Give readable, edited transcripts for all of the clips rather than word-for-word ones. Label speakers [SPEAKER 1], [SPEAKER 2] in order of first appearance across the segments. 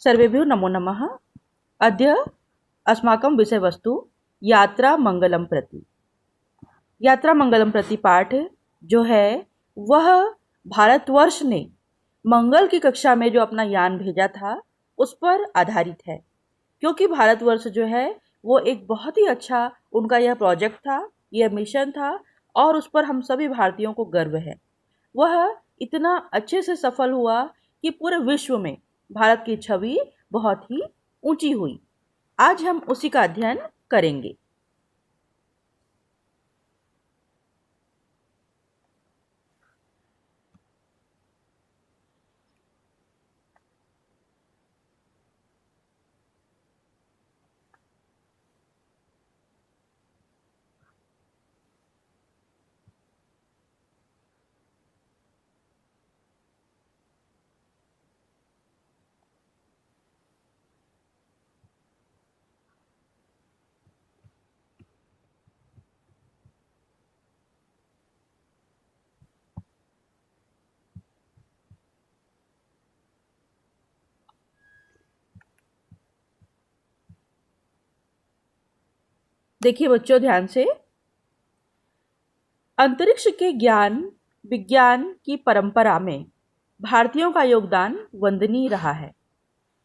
[SPEAKER 1] सर्वेभ्यो नमो नमः। अद्य अस्माकं विषयवस्तु यात्रा मंगलम प्रति। यात्रा मंगलम प्रति पाठ जो है वह भारतवर्ष ने मंगल की कक्षा में जो अपना यान भेजा था उस पर आधारित है, क्योंकि भारतवर्ष जो है वो एक बहुत ही अच्छा उनका यह प्रोजेक्ट था, यह मिशन था और उस पर हम सभी भारतीयों को गर्व है। वह इतना अच्छे से सफल हुआ कि पूरे विश्व में भारत की छवि बहुत ही ऊंची हुई। आज हम उसी का अध्ययन करेंगे। देखिए बच्चों ध्यान से, अंतरिक्ष के ज्ञान विज्ञान की परंपरा में भारतीयों का योगदान वंदनीय रहा है।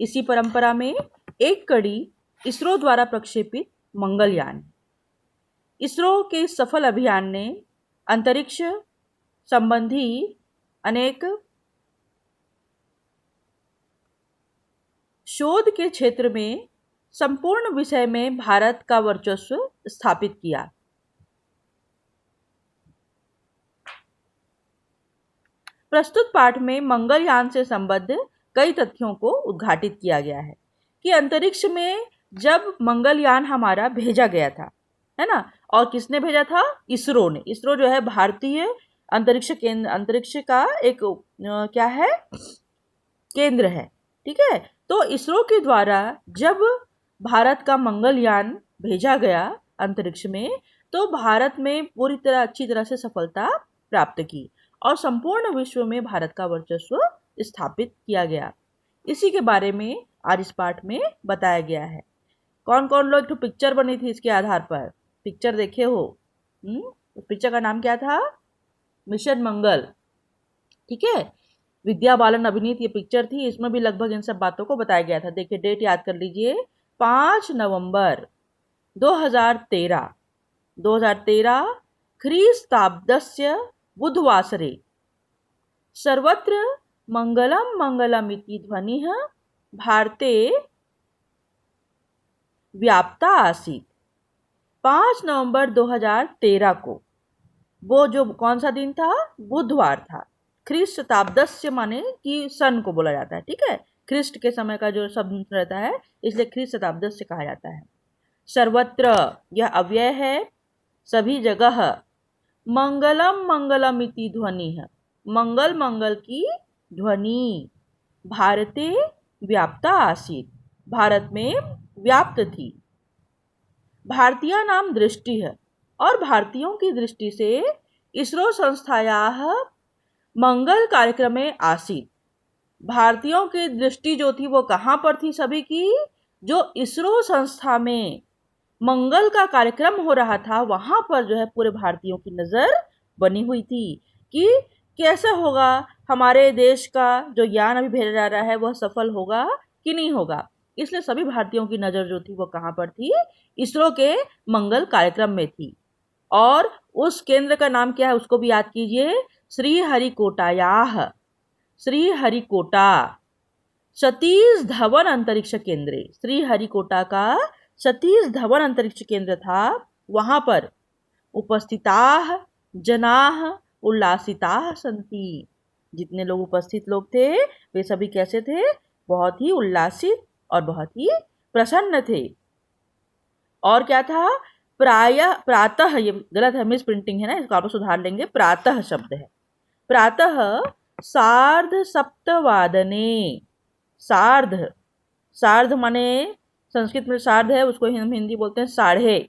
[SPEAKER 1] इसी परंपरा में एक कड़ी इसरो द्वारा प्रक्षेपित मंगलयान। इसरो के इस सफल अभियान ने अंतरिक्ष संबंधी अनेक शोध के क्षेत्र में संपूर्ण विषय में भारत का वर्चस्व स्थापित किया। प्रस्तुत पाठ में मंगलयान से संबद्ध कई तथ्यों को उद्घाटित किया गया है कि अंतरिक्ष में जब मंगलयान हमारा भेजा गया था, है ना, और किसने भेजा था? इसरो ने। इसरो जो है भारतीय अंतरिक्ष केंद्र, अंतरिक्ष का एक क्या है, केंद्र है। ठीक है, तो इसरो के द्वारा जब भारत का मंगलयान भेजा गया अंतरिक्ष में, तो भारत में पूरी तरह अच्छी तरह से सफलता प्राप्त की और संपूर्ण विश्व में भारत का वर्चस्व स्थापित किया गया। इसी के बारे में आज इस पाठ में बताया गया है। कौन कौन लोग, तो पिक्चर बनी थी इसके आधार पर, पिक्चर देखे हो? उस पिक्चर का नाम क्या था? मिशन मंगल। ठीक है, विद्या बालन अभिनीत ये पिक्चर थी। इसमें भी लगभग इन सब बातों को बताया गया था। देखिए डेट याद कर लीजिए, 5 नवंबर 2013 ख्रीस्ताब्दस्य बुधवासरे सर्वत्र मंगलम मंगलमिति ध्वनिः भारते व्याप्ता आसीत्। 5 नवंबर 2013 को, वो जो कौन सा दिन था? बुधवार था। ख्रीष्ट शताब्दस्य माने कि सन को बोला जाता है। ठीक है, ख्रीष्ट के समय का जो शब्द रहता है, इसलिए ख्रीष्ट शताब्दस्य कहा जाता है। सर्वत्र यह अव्यय है, सभी जगह। मंगलम मंगलमिति ध्वनि है, मंगल मंगल की ध्वनि। भारते व्याप्ता आसीत्, भारत में व्याप्त थी। भारतीय नाम दृष्टि है और भारतीयों की दृष्टि से इसरो संस्थायाः मंगल कार्यक्रम में आसीत्। भारतीयों की दृष्टि जो थी वो कहाँ पर थी? सभी की, जो इसरो संस्था में मंगल का कार्यक्रम हो रहा था वहां पर जो है पूरे भारतीयों की नजर बनी हुई थी कि कैसे होगा हमारे देश का जो यान अभी भेजा जा रहा है वह सफल होगा कि नहीं होगा। इसलिए सभी भारतीयों की नजर जो थी वो कहाँ पर थी? इसरो के मंगल कार्यक्रम में थी। और उस केंद्र का नाम क्या है उसको भी याद कीजिए, श्रीहरिकोटायाः, श्रीहरिकोटा सतीश धवन अंतरिक्ष केंद्र। श्रीहरिकोटा का सतीश धवन अंतरिक्ष केंद्र था। वहां पर उपस्थिताः जनाः उल्लासिताः सन्ति। जितने लोग उपस्थित लोग थे वे सभी कैसे थे? बहुत ही उल्लासित और बहुत ही प्रसन्न थे। और क्या था? प्रातः, ये गलत है, मिस प्रिंटिंग है ना, इसको आप सुधार लेंगे। प्रातः शब्द है, प्रातः सार्ध सप्तवादने। सार्ध माने संस्कृत में सार्ध है, उसको हम हिंदी बोलते हैं साढ़े।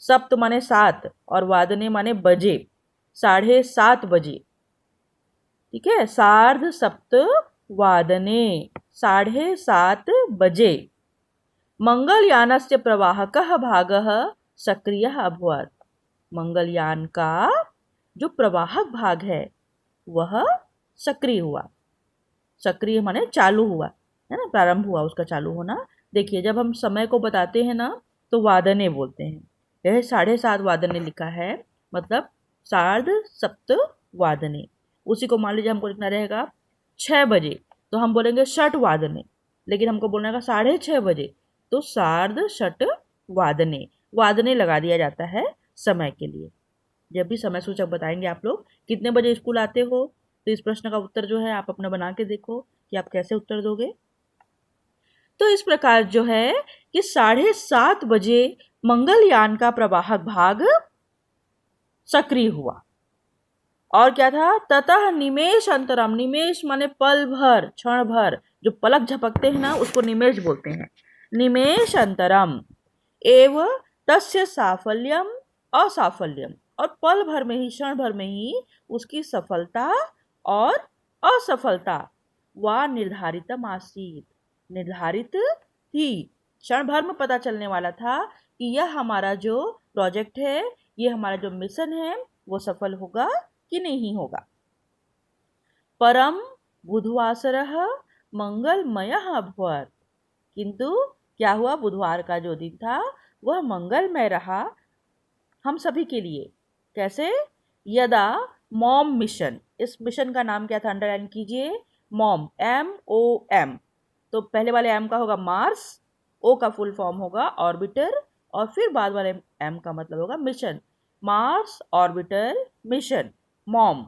[SPEAKER 1] सप्त माने 7 और वादने माने बजे, 7:30 बजे। ठीक है, सार्ध सप्त वादने 7:30 बजे मंगलयानस्य प्रवाहकः भागः सक्रियः अभवत्। मंगलयान का जो प्रवाहक भाग है वह सक्रिय हुआ। सक्रिय माने चालू हुआ, है ना, प्रारंभ हुआ उसका चालू होना। देखिए जब हम समय को बताते हैं ना तो वादने बोलते हैं। यह 7:30 वादने लिखा है, मतलब 7:30 वादने। उसी को मान लीजिए हमको लिखना रहेगा 6 बजे तो हम बोलेंगे 6 वादने, लेकिन हमको बोलना रहेगा 6:30 बजे तो 6:30 वादने। वादने लगा दिया जाता है समय के लिए। जब भी समय सूचक बताएंगे आप लोग कितने बजे स्कूल आते हो तो इस प्रश्न का उत्तर जो है आप अपना बना के देखो कि आप कैसे उत्तर दोगे। तो इस प्रकार जो है कि 7:30 बजे मंगलयान का प्रवाहक भाग सक्रिय हुआ। और क्या था, ततः निमेष अंतरम, निमेष माने पल भर, क्षण भर, जो पलक झपकते हैं ना उसको निमेष बोलते हैं। निमेष अंतरम एव तस्य साफल्यम असाफल्यम, और पल भर में ही, क्षण भर में ही उसकी सफलता और असफलता वा निर्धारितम आसीत, निर्धारित थी। क्षण भर में पता चलने वाला था कि यह हमारा जो प्रोजेक्ट है, ये हमारा जो मिशन है वो सफल होगा कि नहीं होगा। परम बुधवासरः मंगलमयः अभवत्, किंतु क्या हुआ, बुधवार का जो दिन था वह मंगलमय रहा हम सभी के लिए। कैसे, यदा मॉम मिशन, इस मिशन का नाम क्या था, अंडरलाइन कीजिए, मॉम, MOM। तो पहले वाले M का होगा मार्स, O का फुल फॉर्म होगा ऑर्बिटर, और फिर बाद वाले M का मतलब होगा mission, Mars orbiter mission, mom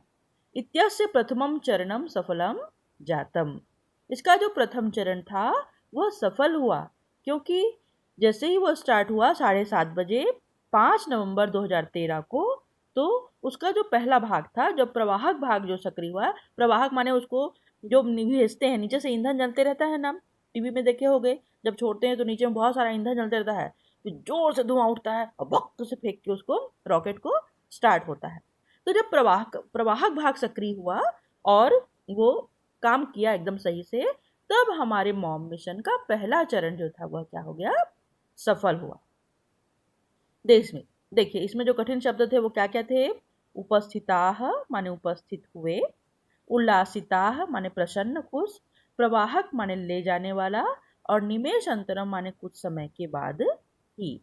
[SPEAKER 1] इत्यस्य प्रथमम चरणम सफलम जातम। इसका जो प्रथम चरण था वह सफल हुआ, क्योंकि जैसे ही वह स्टार्ट हुआ 7:30 बजे 5 नवंबर 2013 को, तो उसका जो पहला भाग था, जो प्रवाहक भाग जो सक्रिय हुआ, प्रवाहक माने उसको जो भेजते हैं, नीचे से ईंधन जलते रहता है ना, टीवी में देखे होंगे, जब छोड़ते हैं तो नीचे में बहुत सारा ईंधन जलते रहता है, तो जोर से धुआं उठता है और वक्त से फेंक के उसको रॉकेट को स्टार्ट होता है। तो जब प्रवाहक भाग सक्रिय हुआ और वो काम किया एकदम सही से, तब हमारे मॉम मिशन का पहला चरण जो था वह क्या हो गया, सफल हुआ। देखिए इसमें जो कठिन शब्द थे वो क्या क्या थे, उपस्थिताः माने उपस्थित हुए, उल्लासिताः माने प्रसन्न खुश, प्रवाहक माने ले जाने वाला, और निमेष अंतरम माने कुछ समय के बाद ही।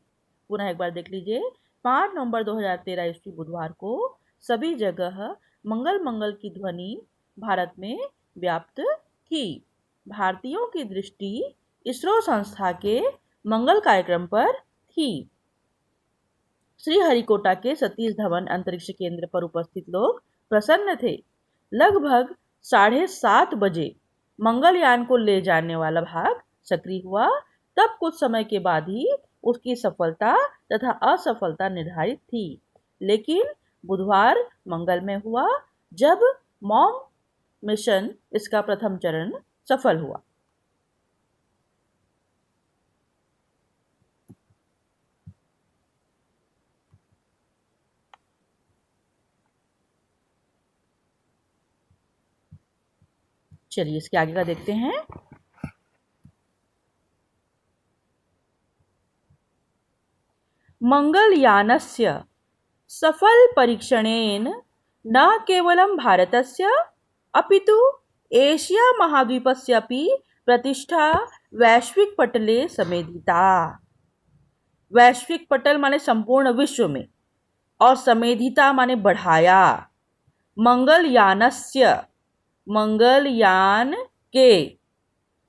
[SPEAKER 1] पुनः एक बार देख लीजिए, 5 नवंबर 2013 ईस्वी बुधवार को सभी जगह मंगल मंगल की ध्वनि भारत में व्याप्त थी। भारतीयों की दृष्टि इसरो संस्था के मंगल कार्यक्रम पर थी। श्रीहरिकोटा के सतीश धवन अंतरिक्ष केंद्र पर उपस्थित लोग प्रसन्न थे। लगभग 7:30 बजे मंगलयान को ले जाने वाला भाग सक्रिय हुआ, तब कुछ समय के बाद ही उसकी सफलता तथा असफलता निर्धारित थी। लेकिन बुधवार मंगल में हुआ जब मॉम मिशन इसका प्रथम चरण सफल हुआ। चलिए इसके आगे का देखते हैं। मंगलयानस्य सफल परीक्षणेन न केवलं भारतस्य अपितु एशिया महाद्वीपस्य अपि प्रतिष्ठा वैश्विक पटले समेधिता। वैश्विक पटल माने संपूर्ण विश्व में, और समेधिता माने बढ़ाया। मंगलयानस्य, मंगलयान के,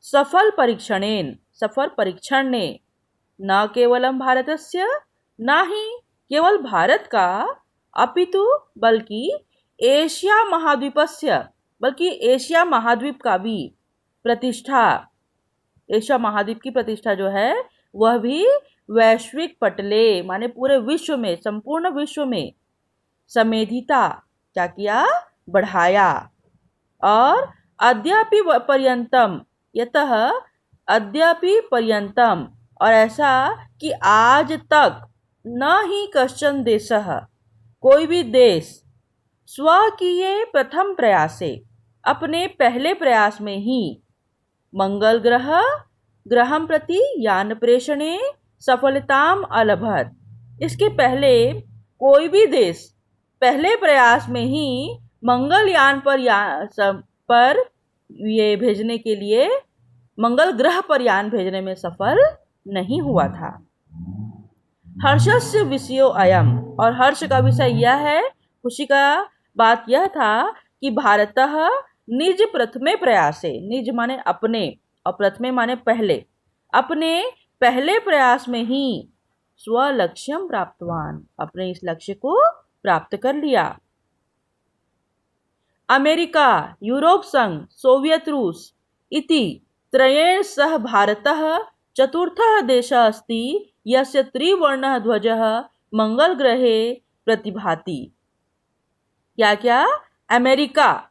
[SPEAKER 1] सफल परीक्षणेन, सफल परीक्षण ने, न केवलम भारतस्य, ना ही केवल भारत का, अपितु बल्कि एशिया महाद्वीपस्य, बल्कि एशिया महाद्वीप का भी प्रतिष्ठा, एशिया महाद्वीप की प्रतिष्ठा जो है वह भी वैश्विक पटले माने पूरे विश्व में, संपूर्ण विश्व में समेधिता, क्या किया, बढ़ाया। और अद्यापि पर्यंतम, यतः अद्यापि पर्यंतम, और ऐसा कि आज तक न ही कश्चन देशः, कोई भी देश, स्वकीय प्रथम प्रयासे, अपने पहले प्रयास में ही मंगल ग्रहं प्रति यान प्रेषणे सफलताम अलभत। इसके पहले कोई भी देश पहले प्रयास में ही मंगलयान पर ये भेजने के लिए मंगल ग्रह पर यान भेजने में सफल नहीं हुआ था। हर्षस्य विषयो अयम, और हर्ष का विषय यह है, खुशी का बात यह था कि भारतः निज प्रथमे प्रयासे, निज माने अपने और प्रथमे माने पहले, अपने पहले प्रयास में ही स्वलक्ष्यम प्राप्तवान, अपने इस लक्ष्य को प्राप्त कर लिया। अमेरिका, यूरोप संघ, सोवियत रूस इति त्रयेण सह भारतः चतुर्थः देशः अस्ति यस्य त्रिवर्णः ध्वजः मंगल ग्रहे प्रतिभाति। क्या क्या? अमेरिका,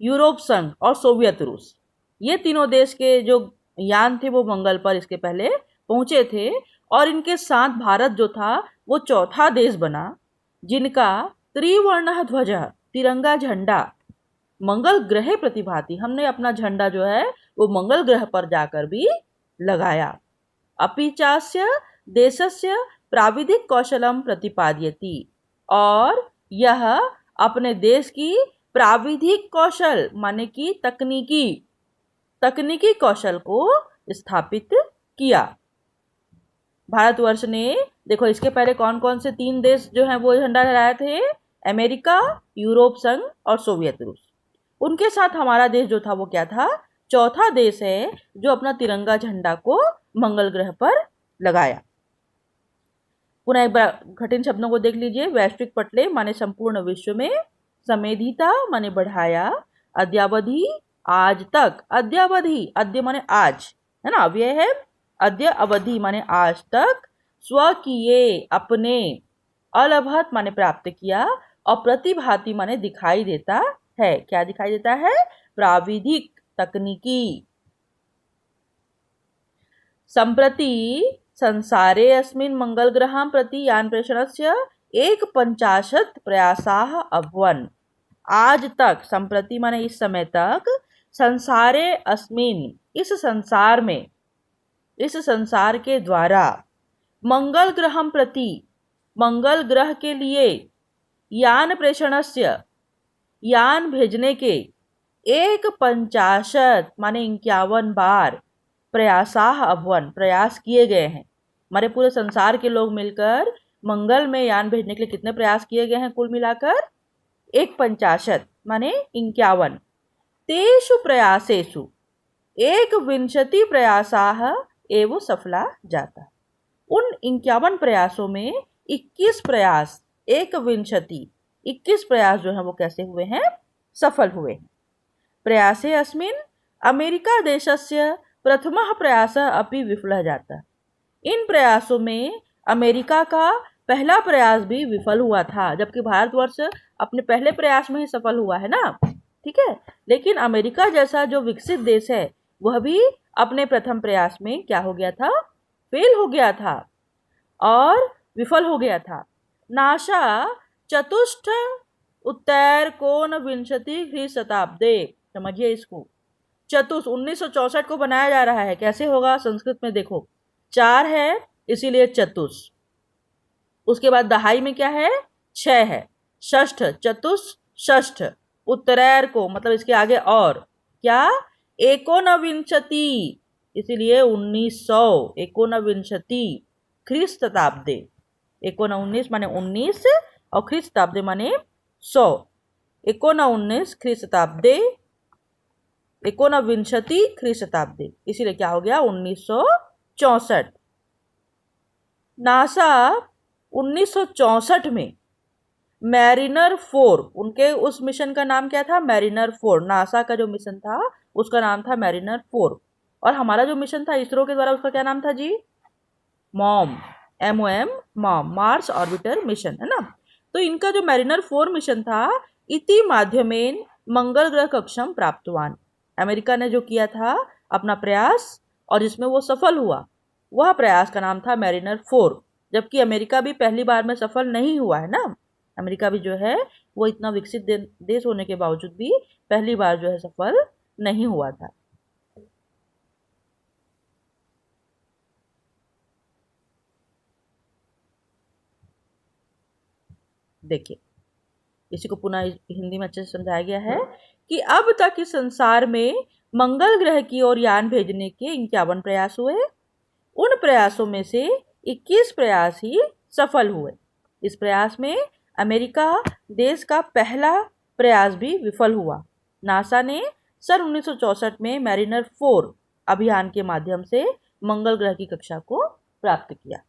[SPEAKER 1] यूरोप संघ और सोवियत रूस, ये तीनों देश के जो यान थे वो मंगल पर इसके पहले पहुंचे थे, और इनके साथ भारत जो था वो चौथा देश बना जिनका त्रिवर्णः ध्वजः, तिरंगा झंडा, मंगल ग्रहे प्रतिभाति, हमने अपना झंडा जो है वो मंगल ग्रह पर जाकर भी लगाया। अपि चास्य देशस्य प्राविधिक कौशलम प्रतिपाद्यति, और यह अपने देश की प्राविधिक कौशल माने कि तकनीकी कौशल को स्थापित किया। भारतवर्ष ने, देखो इसके पहले कौन कौन से 3 देश जो हैं वो झंडा लहराए थे? अमेरिका, यूरोप संघ और सोवियत रूस। उनके साथ हमारा देश जो था वो क्या था? चौथा देश है जो अपना तिरंगा झंडा को मंगल ग्रह पर लगाया। पुनः एक बार कठिन शब्दों को देख लीजिए। वैश्विक पटले माने संपूर्ण विश्व में, समेधिता माने बढ़ाया, अद्यावधि आज तक, अद्यावधि, अद्य माने आज है ना, अव्यय है, अद्य अवधि माने आज तक, स्वकीय अपने, अलभत माने प्राप्त किया, और प्रतिभाति माने दिखाई देता है। क्या दिखाई देता है? प्राविधिक, तकनीकी। संप्रति संसारे अस्मिन् मंगल ग्रहं प्रति यान प्रेषणस्य 51 प्रयासाः अभवन्। आज तक, संप्रति माने इस समय तक, संसारे अस्मिन्, इस संसार में, इस संसार के द्वारा, मंगल ग्रहं प्रति, मंगल ग्रह के लिए, यान प्रेषणस्य, यान भेजने के, 51 माने 51 बार, प्रयासाः अभवन, प्रयास किए गए हैं। हमारे पूरे संसार के लोग मिलकर मंगल में यान भेजने के लिए कितने प्रयास किए गए हैं कुल मिलाकर? 51 माने 51। तेषु प्रयासेषु 21 प्रयासाः एव सफला जाता। उन 51 प्रयासों में 21 प्रयास, 21 प्रयास जो है वो कैसे हुए हैं? सफल हुए हैं। प्रयासे अस्मिन् अमेरिका देशस्य प्रथमः प्रयासः अपि विफलः जातः। इन प्रयासों में अमेरिका का पहला प्रयास भी विफल हुआ था, जबकि भारतवर्ष अपने पहले प्रयास में ही सफल हुआ है ना, ठीक है। लेकिन अमेरिका जैसा जो विकसित देश है वह भी अपने प्रथम प्रयास में क्या हो गया था? फेल हो गया था और विफल हो गया था। नासा चतुष्ट उत्तर कोनविंशति ख्रीष्टाब्दे, समझिए इसको, 1964 को बनाया जा रहा है। कैसे होगा? संस्कृत में देखो 4 है इसीलिए चतुष, उसके बाद दहाई में क्या है? 6 है, षष्ठ, चतुष्षष्ठ, उत्तरैर को मतलब इसके आगे और क्या? एकोनविंशति, इसीलिए 1900, एकोनविंशति ख्रीष्टाब्दे, 19 माने 19 और ख्रीष्टाब्दे माने 100, 19 ख्रीष्टाब्दे, एकोनविंशति ख्रीष्टाब्दे, इसीलिए क्या हो गया? 1964। नासा 1964 में मैरिनर 4, उनके उस मिशन का नाम क्या था? मैरिनर 4। नासा का जो मिशन था उसका नाम था मैरिनर 4, और हमारा जो मिशन था इसरो के द्वारा उसका क्या नाम था जी? Mom, MOM, mom, mars orbiter mission, है ना। तो इनका जो मैरिनर 4 मिशन था, इति माध्यमेन मंगल ग्रह कक्षम प्राप्तवान, अमेरिका ने जो किया था अपना प्रयास और जिसमें वो सफल हुआ, वह प्रयास का नाम था मैरिनर 4। जबकि अमेरिका भी पहली बार में सफल नहीं हुआ है ना, अमेरिका भी जो है वो इतना विकसित देश होने के बावजूद भी पहली बार जो है सफल नहीं हुआ था। देखिए, इसी को पुनः हिंदी में अच्छे से समझाया गया है कि अब तक इस संसार में मंगल ग्रह की ओर यान भेजने के 51 प्रयास हुए। उन प्रयासों में से 21 प्रयास ही सफल हुए। इस प्रयास में अमेरिका देश का पहला प्रयास भी विफल हुआ। नासा ने सन 1964 में मैरिनर 4 अभियान के माध्यम से मंगल ग्रह की कक्षा को प्राप्त किया।